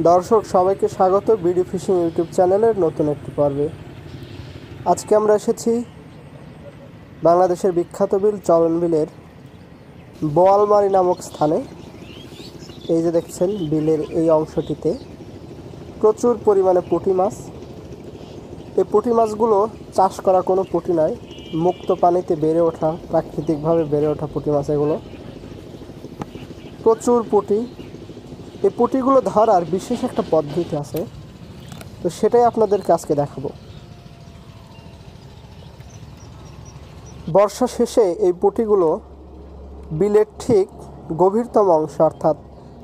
দর্শক সবাইকে স্বাগত বিডি ফিশিং ইউটিউব চ্যানেলের নতুন একটি পর্বে। আজকে আমরা এসেছি বাংলাদেশের বিখ্যাত বিল চলন বিলের বোয়ালমারি নামক স্থানে। এই যে দেখছেন বিলের এই অংশটিতে প্রচুর পরিমাণে পুঁটি মাছ। এই পুঁটি মাছগুলো চাষ করা কোনো পুঁটি নয়, মুক্ত পানিতে বেড়ে ওঠা, প্রাকৃতিকভাবে বেড়ে ওঠা পুঁটি মাছ এগুলো। প্রচুর পুঁটি। এই পুঁটিগুলো ধরার বিশেষ একটা পদ্ধতি আছে, তো সেটাই আপনাদেরকে আজকে দেখাবো। বর্ষা শেষে এই পুঁটিগুলো বিলের ঠিক গভীরতম অংশ, অর্থাৎ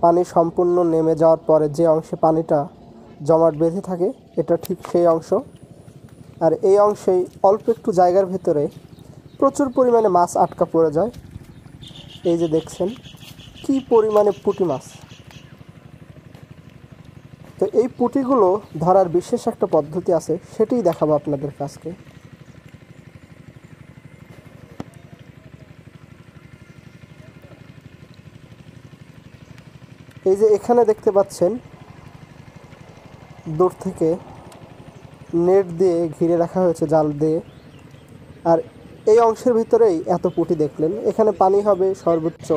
পানি সম্পূর্ণ নেমে যাওয়ার পরে যে অংশে পানিটা জমাট বেঁধে থাকে, এটা ঠিক সেই অংশ। আর এই অংশেই অল্প একটু জায়গার ভেতরে প্রচুর পরিমাণে মাছ আটকা পড়ে যায়। এই যে দেখছেন কি পরিমাণে পুঁটি মাছ। তো এই পুঁটিগুলো ধরার বিশেষ একটা পদ্ধতি আছে, সেটাই দেখাবো আপনাদের কাছে। এই যে এখানে দেখতে পাচ্ছেন দূর থেকে নেট দিয়ে ঘিরে রাখা হয়েছে, জাল দিয়ে। আর এই অংশের ভিতরেই এত পুঁটি দেখলেন। এখানে পানি হবে সর্বোচ্চ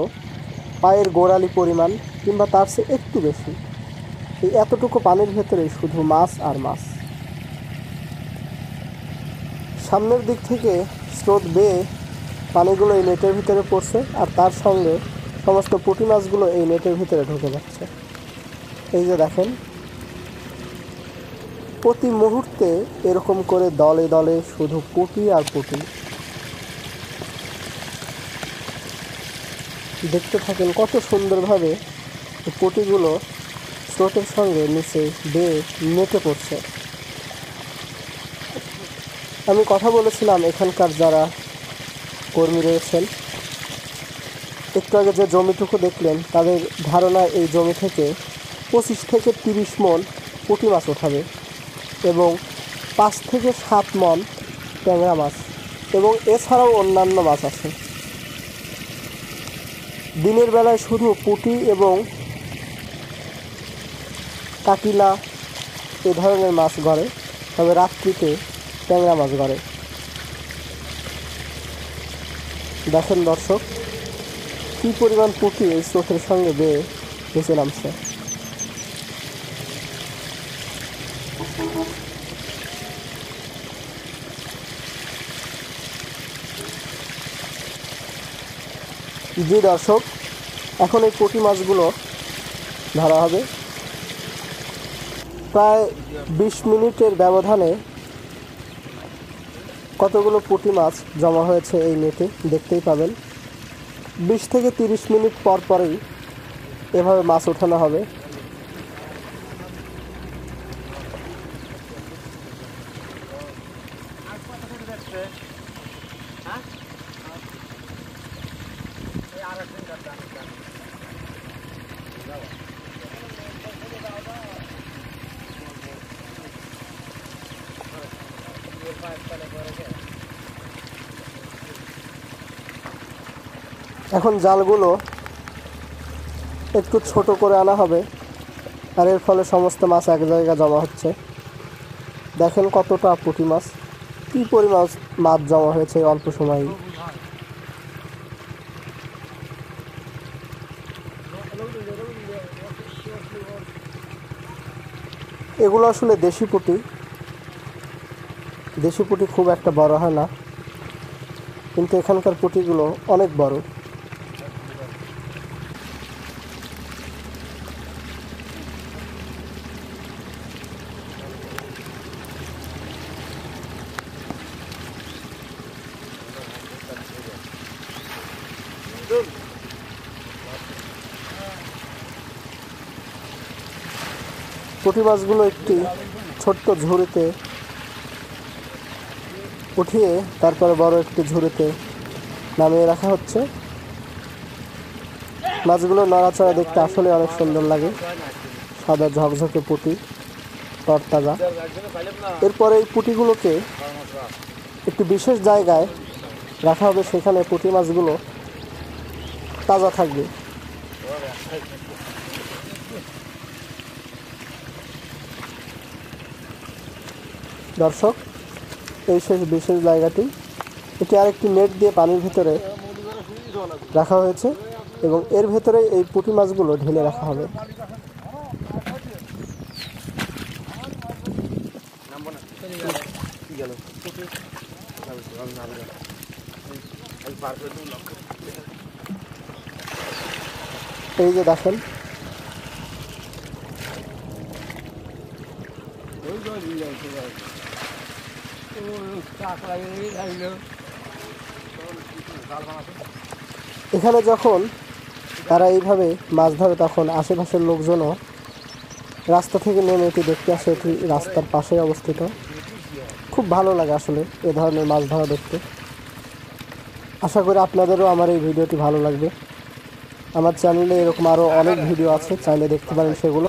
পায়ের গোড়ালি পরিমাণ কিংবা তার চেয়ে একটু বেশি। এই এতটুকু পানির ভেতরেই শুধু মাছ আর মাছ। সামনের দিক থেকে স্রোত বেয়ে পানিগুলো এই নেটের ভিতরে পড়ছে, আর তার সঙ্গে সমস্ত পুঁটি মাছগুলো এই নেটের ভিতরে ঢুকে যাচ্ছে। এই যে দেখেন প্রতি মুহূর্তে এরকম করে দলে দলে শুধু পুঁটি আর পুঁটি। দেখতে থাকেন কত সুন্দরভাবে পুঁটিগুলো স্রোতের সঙ্গে নিচে বেয়ে নেটে পড়ছে। আমি কথা বলেছিলাম এখানকার যারা কর্মী রয়েছেন, একটু আগে যে জমিটুকু দেখলেন, তাদের ধারণা এই জমি থেকে 25 থেকে 30 মণ পুঁটি মাছ ওঠাবে এবং 5 থেকে 7 মণ ট্যাংরা মাছ, এবং এছাড়াও অন্যান্য মাছ আছে। দিনের বেলায় শুধু পুঁটি এবং কাটিলা এ ধরনের মাছ গড়ে, তবে রাত্রিতে ট্যাংরা মাছ গড়ে। দেখেন দর্শক কী পরিমাণ পুঁটি এই স্রোতের সঙ্গে বেয়ে ভেসে নামছে। জি দর্শক, এখন এই পুঁটি মাছগুলো ধরা হবে। প্রায় 20 মিনিটের ব্যবধানে কতগুলো পুঁটি মাছ জমা হয়েছে এই নেটে দেখতেই পাবেন। 20 থেকে 30 মিনিট পর পরেই এভাবে মাছ ওঠানো হবে। এখন জালগুলো একটু ছোট করে আনা হবে, আর এর ফলে সমস্ত মাছ এক জায়গায় জমা হচ্ছে। দেখেন কতটা পুঁটি মাছ, কী পরিমাণ মাছ জমা হয়েছে অল্প সময়েই। এগুলো আসলে দেশি পুঁটি। দেশি পুঁটি খুব একটা বড় হয় না, কিন্তু এখানকার পুঁটিগুলো অনেক বড়। পুঁটি মাছগুলো একটি ছোট্ট ঝুড়িতে উঠিয়ে তারপরে বড় একটি ঝুড়িতে নামিয়ে রাখা হচ্ছে। মাছগুলো নড়াচড়া দেখতে আসলে অনেক সুন্দর লাগে, সাদা ঝকঝকে পুঁটি, তরতাজা। এরপরে এই পুঁটিগুলোকে একটি বিশেষ জায়গায় রাখা হবে, সেখানে পুঁটি মাছগুলো তাজা থাকবে। দর্শক, এই শেষ বিশেষ জায়গাটি, এটি আরেকটি নেট দিয়ে পানির ভিতরে রাখা হয়েছে এবং এর ভেতরে এই পুঁটি মাছগুলো ঢেলে রাখা হবে। এই যে দেখেন, এখানে যখন তারা এইভাবে মাছ ধরে তখন আশেপাশের লোকজনও রাস্তা থেকে নেমে এটি দেখতে আসে। এটি রাস্তার পাশে অবস্থিত। খুব ভালো লাগে আসলে এ ধরনের মাছ ধরা দেখতে। আশা করি আপনাদেরও আমার এই ভিডিওটি ভালো লাগবে। আমার চ্যানেলে এরকম আরও অনেক ভিডিও আছে, চাইলে দেখতে পারেন সেগুলো।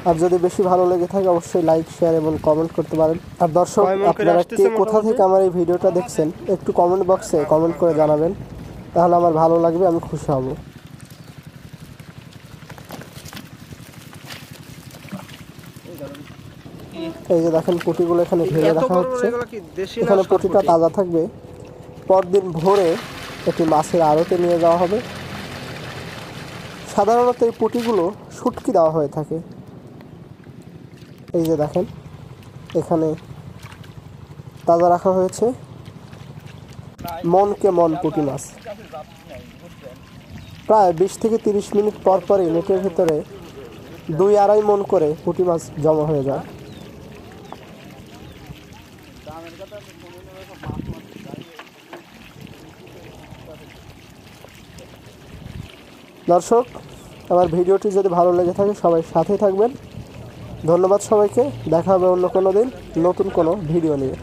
আর যদি বেশি ভালো লেগে থাকে অবশ্যই লাইক, শেয়ার এবং কমেন্ট করতে পারেন। আর দর্শক, আপনারা কে কোথা থেকে আমার এই ভিডিওটা দেখছেন একটু কমেন্ট বক্সে কমেন্ট করে জানাবেন, তাহলে আমার ভালো লাগবে, আমি খুশি হব। এই যে দেখেন, পুঁটিগুলো এখানে ঢেলে রাখা হচ্ছে। এখানে পুঁটিটা তাজা থাকবে। পরদিন ভোরে এটি মাছের আড়তে নিয়ে যাওয়া হবে। সাধারণত এই পুঁটিগুলো শুটকি দেওয়া হয়ে থাকে। এই যে দেখেন, এখানে তাজা রাখা হয়েছে মনকে মন পুঁটি মাছ। প্রায় 20 থেকে 30 মিনিট পর পরই নেটের ভেতরে 2-2.5 মন করে পুঁটি মাছ জমা হয়ে যায়। দর্শক, আমার ভিডিওটি যদি ভালো লেগে থাকে সবাই সাথেই থাকবেন। ধন্যবাদ সবাইকে। দেখা হবে অন্য কোনো দিন নতুন কোনো ভিডিও নিয়ে।